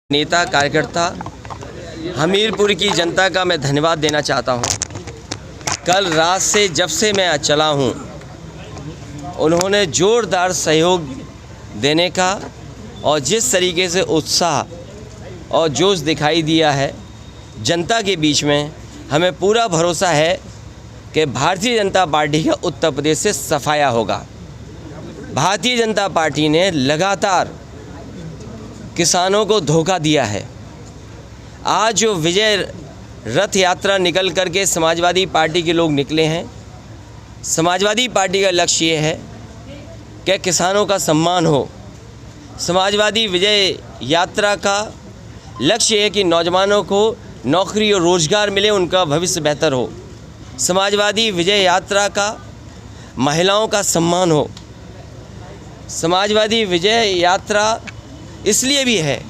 नेता कार्यकर्ता हमीरपुर की जनता का मैं धन्यवाद देना चाहता हूं। कल रात से जब से मैं चला हूं, उन्होंने ज़ोरदार सहयोग देने का और जिस तरीके से उत्साह और जोश दिखाई दिया है जनता के बीच में, हमें पूरा भरोसा है कि भारतीय जनता पार्टी का उत्तर प्रदेश से सफाया होगा। भारतीय जनता पार्टी ने लगातार किसानों को धोखा दिया है। आज जो विजय रथ यात्रा निकल कर के समाजवादी पार्टी के लोग निकले हैं, समाजवादी पार्टी का लक्ष्य ये है कि किसानों का सम्मान हो। समाजवादी विजय यात्रा का लक्ष्य है कि नौजवानों को नौकरी और रोज़गार मिले, उनका भविष्य बेहतर हो। समाजवादी विजय यात्रा का महिलाओं का सम्मान हो। समाजवादी विजय यात्रा इसलिए भी है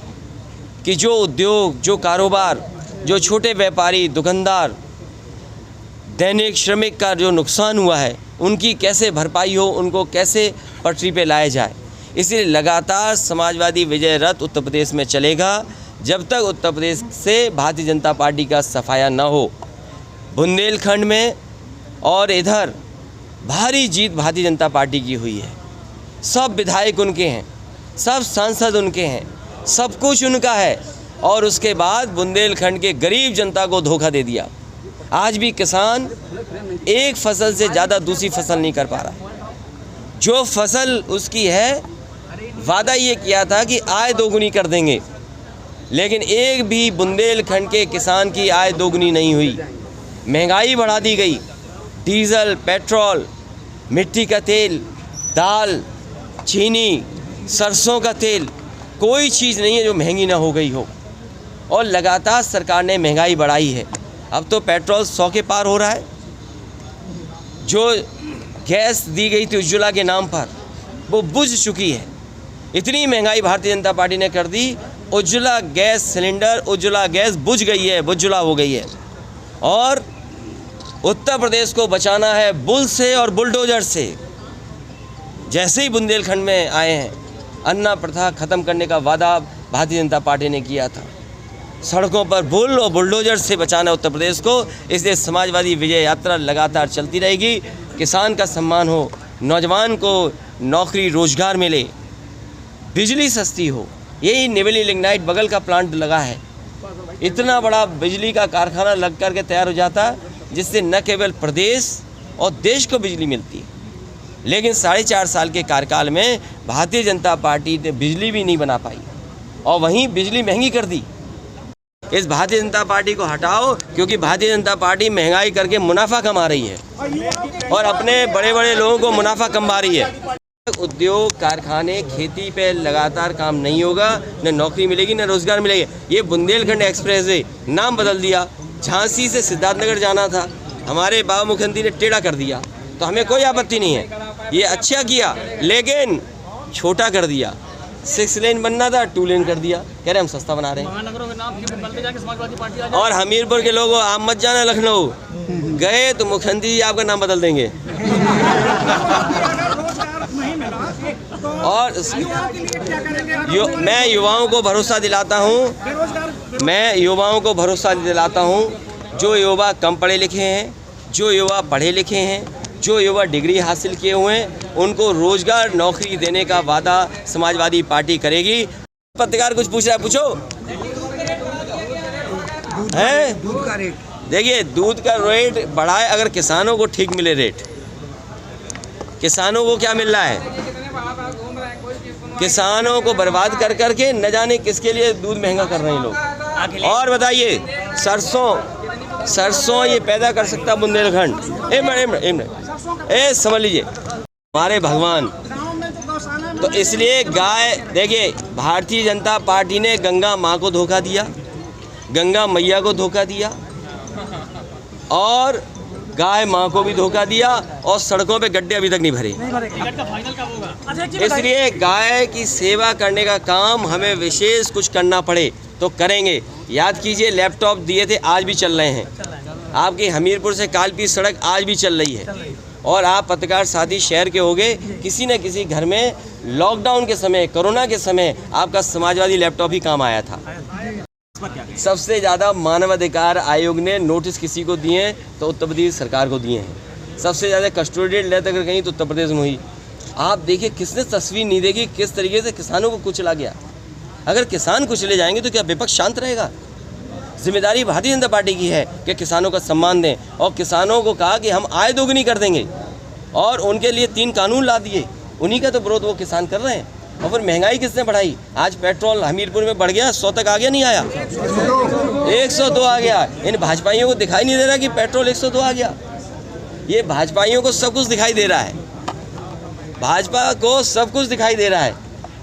कि जो उद्योग, जो कारोबार, जो छोटे व्यापारी, दुकानदार, दैनिक श्रमिक का जो नुकसान हुआ है, उनकी कैसे भरपाई हो, उनको कैसे पटरी पे लाया जाए। इसलिए लगातार समाजवादी विजय रथ उत्तर प्रदेश में चलेगा जब तक उत्तर प्रदेश से भारतीय जनता पार्टी का सफाया न हो। बुंदेलखंड में और इधर भारी जीत भारतीय जनता पार्टी की हुई है। सब विधायक उनके हैं, सब सांसद उनके हैं, सब कुछ उनका है, और उसके बाद बुंदेलखंड के गरीब जनता को धोखा दे दिया। आज भी किसान एक फसल से ज़्यादा दूसरी फसल नहीं कर पा रहा। जो फसल उसकी है, वादा ये किया था कि आय दोगुनी कर देंगे, लेकिन एक भी बुंदेलखंड के किसान की आय दोगुनी नहीं हुई। महंगाई बढ़ा दी गई। डीजल, पेट्रोल, मिट्टी का तेल, दाल, चीनी, सरसों का तेल, कोई चीज़ नहीं है जो महंगी ना हो गई हो। और लगातार सरकार ने महंगाई बढ़ाई है। अब तो पेट्रोल 100 के पार हो रहा है। जो गैस दी गई थी उज्ज्वला के नाम पर, वो बुझ चुकी है। इतनी महंगाई भारतीय जनता पार्टी ने कर दी, Ujjwala gas cylinder, Ujjwala gas बुझ गई है, बुझला हो गई है। और उत्तर प्रदेश को बचाना है बुल से और बुलडोजर से। जैसे ही बुंदेलखंड में आए हैं, अन्ना प्रथा ख़त्म करने का वादा भारतीय जनता पार्टी ने किया था। सड़कों पर बुल और बुलडोजर से बचाना उत्तर प्रदेश को। इसलिए समाजवादी विजय यात्रा लगातार चलती रहेगी। किसान का सम्मान हो, नौजवान को नौकरी रोज़गार मिले, बिजली सस्ती हो। यही नेवली लिग्नाइट बगल का प्लांट लगा है। इतना बड़ा बिजली का कारखाना लग कर के तैयार हो जाता, जिससे न केवल प्रदेश और देश को बिजली मिलती, लेकिन 4.5 साल के कार्यकाल में भारतीय जनता पार्टी ने बिजली भी नहीं बना पाई और वहीं बिजली महंगी कर दी। इस भारतीय जनता पार्टी को हटाओ, क्योंकि भारतीय जनता पार्टी महंगाई करके मुनाफा कमा रही है और अपने बड़े बड़े लोगों को मुनाफा कमा रही है। उद्योग, कारखाने, खेती पे लगातार काम नहीं होगा, न नौकरी मिलेगी, न रोज़गार मिलेगा। ये बुंदेलखंड एक्सप्रेस वे नाम बदल दिया। झांसी से सिद्धार्थनगर जाना था, हमारे बाबा मुख्यमंत्री ने टेढ़ा कर दिया, तो हमें कोई आपत्ति नहीं है। ये अच्छा किया, लेकिन छोटा कर दिया। 6 लेन बनना था, 2 लेन कर दिया। कह रहे हम सस्ता बना रहे हैं। और हमीरपुर के लोगों, आप मत जाना लखनऊ, गए तो मुख्यमंत्री जी आपका नाम बदल देंगे। और मैं युवाओं को भरोसा दिलाता हूँ, जो युवा कम पढ़े लिखे हैं, जो युवा पढ़े लिखे हैं, जो युवा डिग्री हासिल किए हुए हैं, उनको रोज़गार, नौकरी देने का वादा समाजवादी पार्टी करेगी। पत्रकार कुछ पूछ रहा है, पूछो। है दूध का रेट, देखिए दूध का रेट बढ़ाए, अगर किसानों को ठीक मिले रेट। किसानों को क्या मिल रहा है? किसानों को बर्बाद कर करके न जाने किसके लिए दूध महंगा कर रहे हैं लोग। और बताइए, सरसों ये पैदा कर सकता बुंदेलखंड। समझ लीजिए, हमारे भगवान। तो इसलिए गाय, देखिए भारतीय जनता पार्टी ने गंगा माँ को धोखा दिया, गंगा मैया को धोखा दिया, और गाय माँ को भी धोखा दिया, और सड़कों पे गड्ढे अभी तक नहीं भरे। इसलिए गाय की सेवा करने का काम हमें विशेष कुछ करना पड़े तो करेंगे। याद कीजिए, लैपटॉप दिए थे, आज भी चल रहे हैं। आपकी हमीरपुर से कालपी सड़क आज भी चल रही है। और आप पत्रकार साथी शहर के होंगे, किसी न किसी घर में लॉकडाउन के समय, कोरोना के समय आपका समाजवादी लैपटॉप ही काम आया था। सबसे ज़्यादा मानवाधिकार आयोग ने नोटिस किसी को दिए हैं तो उत्तर प्रदेश सरकार को दिए हैं। सबसे ज़्यादा कस्टोडियल डेथ अगर कहीं तो उत्तर प्रदेश में हुई। आप देखिए, किसने तस्वीर नहीं देखी किस तरीके से किसानों को कुचला गया। अगर किसान कुचले जाएंगे तो क्या विपक्ष शांत रहेगा? जिम्मेदारी भारतीय जनता पार्टी की है कि किसानों का सम्मान दें, और किसानों को कहा कि हम आय दोगुनी कर देंगे, और उनके लिए 3 कानून ला दिए। उन्हीं का तो विरोध वो किसान कर रहे हैं। और फिर महंगाई किसने बढ़ाई? आज पेट्रोल हमीरपुर में बढ़ गया, 100 तक आ गया, नहीं आया? 102 आ गया। इन भाजपाइयों को दिखाई नहीं दे रहा कि पेट्रोल 102 आ गया। ये भाजपाइयों को सब कुछ दिखाई दे रहा है, भाजपा को सब कुछ दिखाई दे रहा है,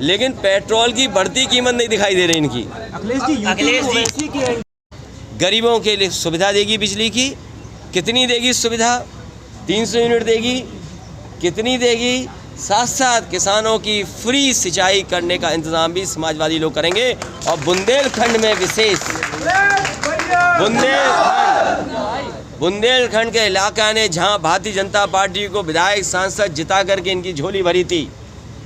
लेकिन पेट्रोल की बढ़ती कीमत नहीं दिखाई दे रही इनकी। अखिलेश जी गरीबों के लिए सुविधा देगी, बिजली की कितनी देगी सुविधा? 300 यूनिट देगी, कितनी देगी? साथ साथ किसानों की फ्री सिंचाई करने का इंतजाम भी समाजवादी लोग करेंगे। और बुंदेलखंड में विशेष, बुंदेलखंड के इलाका ने जहां भारतीय जनता पार्टी को विधायक सांसद जिता करके इनकी झोली भरी थी,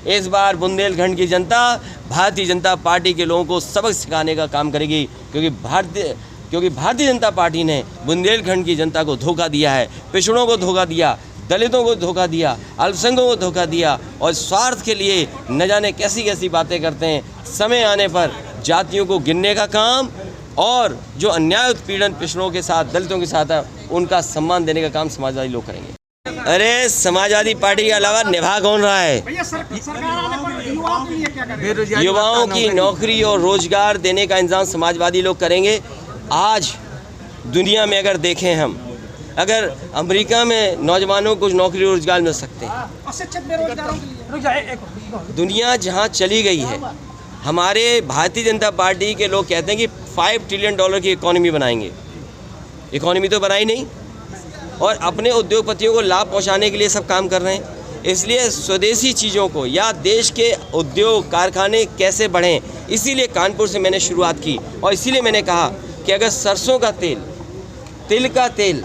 इस बार बुंदेलखंड की जनता भारतीय जनता पार्टी के लोगों को सबक सिखाने का काम करेगी, क्योंकि भारतीय जनता पार्टी ने बुंदेलखंड की जनता को धोखा दिया है, पिछड़ों को धोखा दिया, दलितों को धोखा दिया, अल्पसंख्यकों को धोखा दिया, और स्वार्थ के लिए न जाने कैसी कैसी बातें करते हैं। समय आने पर जातियों को गिनने का काम, और जो अन्याय उत्पीड़न पिछड़ों के साथ, दलितों के साथ है, उनका सम्मान देने का काम समाजवादी लोग करेंगे। अरे समाजवादी पार्टी के अलावा निभा कौन रहा है? युवाओं की नौकरी और रोजगार देने का इंतजाम समाजवादी लोग करेंगे। आज दुनिया में अगर देखें हम, अगर अमेरिका में नौजवानों को नौकरी रोजगार मिल सकते हैं, दुनिया जहां चली गई है, हमारे भारतीय जनता पार्टी के लोग कहते हैं कि $5 ट्रिलियन की इकोनॉमी बनाएंगे। इकोनॉमी तो बनाई नहीं, और अपने उद्योगपतियों को लाभ पहुंचाने के लिए सब काम कर रहे हैं। इसलिए स्वदेशी चीज़ों को, या देश के उद्योग कारखाने कैसे बढ़ें, इसीलिए कानपुर से मैंने शुरुआत की। और इसीलिए मैंने कहा कि अगर सरसों का तेल, तिल का तेल,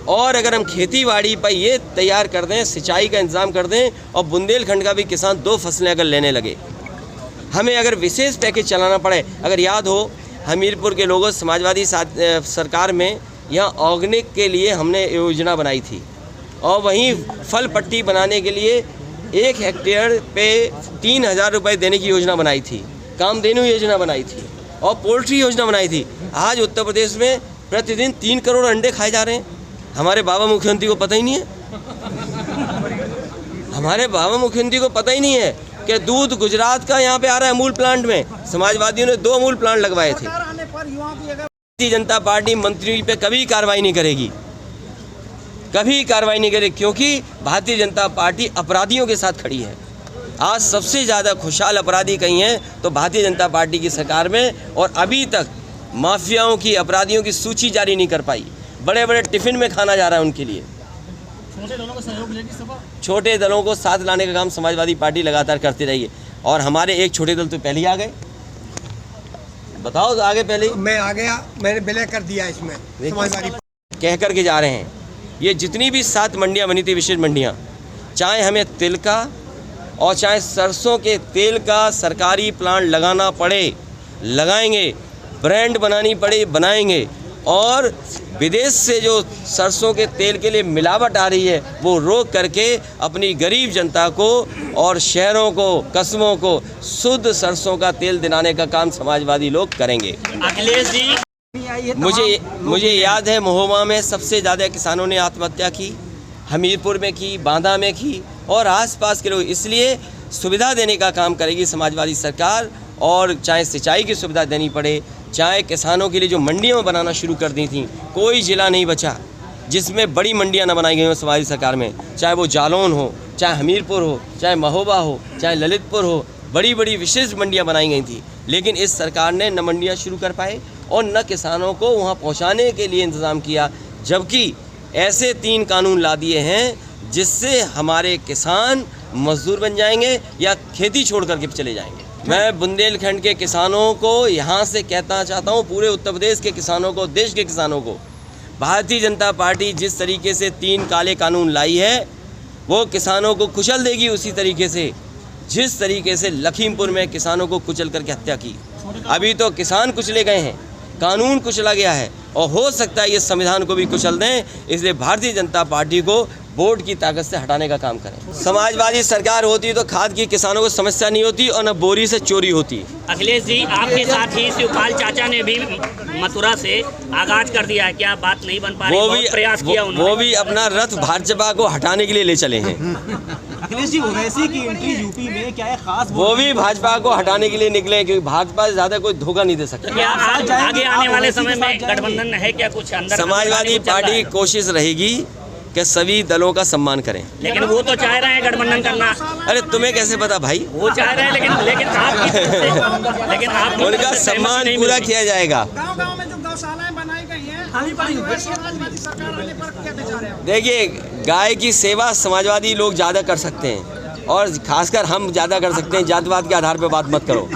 और अगर हम खेतीबाड़ी पर ये तैयार कर दें, सिंचाई का इंतज़ाम कर दें, और बुंदेलखंड का भी किसान 2 फसलें अगर लेने लगे, हमें अगर विशेष पैकेज चलाना पड़े। अगर याद हो, हमीरपुर के लोगों समाजवादी सरकार में यहाँ ऑर्गेनिक के लिए हमने योजना बनाई थी, और वहीं फल पट्टी बनाने के लिए 1 हेक्टेयर पे 3000 रुपये देने की योजना बनाई थी, कामधेनु योजना बनाई थी, और पोल्ट्री योजना बनाई थी। आज उत्तर प्रदेश में प्रतिदिन 3 करोड़ अंडे खाए जा रहे हैं। हमारे बाबा मुख्यमंत्री को पता ही नहीं है, हमारे बाबा मुख्यमंत्री को पता ही नहीं है कि दूध गुजरात का यहाँ पे आ रहा है अमूल प्लांट में। समाजवादियों ने 2 अमूल प्लांट लगवाए थे। भारतीय जनता पार्टी मंत्री पे कभी कार्रवाई नहीं करेगी, कभी कार्रवाई नहीं करेगी, क्योंकि भारतीय जनता पार्टी अपराधियों के साथ खड़ी है। आज सबसे ज़्यादा खुशहाल अपराधी कहीं हैं तो भारतीय जनता पार्टी की सरकार में, और अभी तक माफियाओं की, अपराधियों की सूची जारी नहीं कर पाई। बड़े बड़े टिफिन में खाना जा रहा है उनके लिए। छोटे दलों को साथ लाने का काम समाजवादी पार्टी लगातार करती रही है, और हमारे एक छोटे दल तो पहले ही आ गए। बताओ आगे, पहले मैं आ गया, मैंने विलय कर दिया इसमें। समाजवादी कह करके जा रहे हैं, ये जितनी भी 7 मंडियाँ बनी थी, विशेष मंडियाँ, चाहे हमें तिल का और चाहे सरसों के तेल का सरकारी प्लांट लगाना पड़े, लगाएंगे, ब्रांड बनानी पड़े, बनाएंगे, और विदेश से जो सरसों के तेल के लिए मिलावट आ रही है वो रोक करके अपनी गरीब जनता को और शहरों को, कस्बों को शुद्ध सरसों का तेल दिलाने का काम समाजवादी लोग करेंगे। अखिलेश जी, मुझे याद है महोबा में सबसे ज़्यादा किसानों ने आत्महत्या की, हमीरपुर में की, बांदा में की, और आसपास के लोग। इसलिए सुविधा देने का काम करेगी समाजवादी सरकार, और चाहे सिंचाई की सुविधा देनी पड़े, चाहे किसानों के लिए जो मंडियाँ बनाना शुरू कर दी थी, कोई ज़िला नहीं बचा जिसमें बड़ी मंडियाँ न बनाई गई हो समाजवादी सरकार में। चाहे वो जालौन हो, चाहे हमीरपुर हो, चाहे महोबा हो, चाहे ललितपुर हो, बड़ी बड़ी विशेष मंडियाँ बनाई गई थी। लेकिन इस सरकार ने न मंडियाँ शुरू कर पाए और न किसानों को वहाँ पहुँचाने के लिए इंतज़ाम किया, जबकि ऐसे 3 कानून ला दिए हैं जिससे हमारे किसान मजदूर बन जाएंगे या खेती छोड़ करके चले जाएंगे। मैं बुंदेलखंड के किसानों को यहाँ से कहना चाहता हूँ, पूरे उत्तर प्रदेश के किसानों को, देश के किसानों को, भारतीय जनता पार्टी जिस तरीके से 3 काले कानून लाई है वो किसानों को कुचल देगी उसी तरीके से जिस तरीके से लखीमपुर में किसानों को कुचल करके हत्या की। अभी तो किसान कुचले गए हैं, कानून कुचला गया है और हो सकता है ये संविधान को भी कुचल दें। इसलिए भारतीय जनता पार्टी को वोट की ताकत से हटाने का काम करें। समाजवादी सरकार होती तो खाद की किसानों को समस्या नहीं होती और न बोरी से चोरी होती। अखिलेश जी, आपके साथ ही शिवपाल चाचा ने भी मथुरा से आगाज कर दिया है, क्या बात नहीं बन पा रही? बहुत प्रयास किया उन्होंने। वो भी अपना रथ भाजपा को हटाने के लिए ले चले हैं। अखिलेश जी, ओवैसी की एंट्री यूपी में क्या है खास? वो भी भाजपा को हटाने के लिए निकले क्योंकि भाजपा से ज्यादा कोई धोखा नहीं दे सकता। क्या आगे आने वाले समय में गठबंधन है क्या कुछ अंदर? समाजवादी पार्टी कोशिश रहेगी कि सभी दलों का सम्मान करें। लेकिन वो तो चाह रहे हैं गठबंधन करना। अरे तुम्हें कैसे पता भाई? वो चाह रहे हैं लेकिन आप उनका सम्मान पूरा किया जाएगा। गांव-गांव में जो गौशालाएं बनाई गई हैं, समाजवादी सरकार आने पर क्या विचार है? देखिए, गाय की सेवा समाजवादी लोग ज़्यादा कर सकते हैं और खासकर हम ज़्यादा कर सकते हैं। जातिवाद के आधार पर बात मत करो।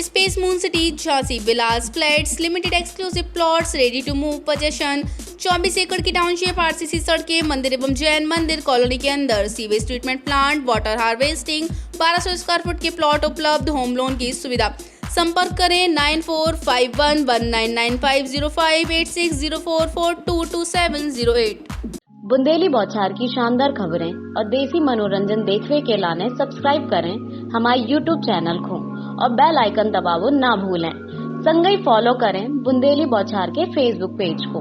Space moon city Jhansi Vilas flats limited exclusive plots ready to move possession 24 एकड़ की टाउनशिप, आरसीसी सड़कें, मंदिर एवं जैन मंदिर कॉलोनी के अंदर, sewage treatment plant, water harvesting, 1200 square foot के प्लॉट उपलब्ध, होम लोन की सुविधा। संपर्क करें 94519950586044222708। बुंदेली बौछार की शानदार खबरें और देसी मनोरंजन देखने के लाने सब्सक्राइब करें हमारे YouTube चैनल को और बेल आइकन दबावो ना भूलें। संगई फॉलो करें बुंदेली बौछार के फेसबुक पेज को।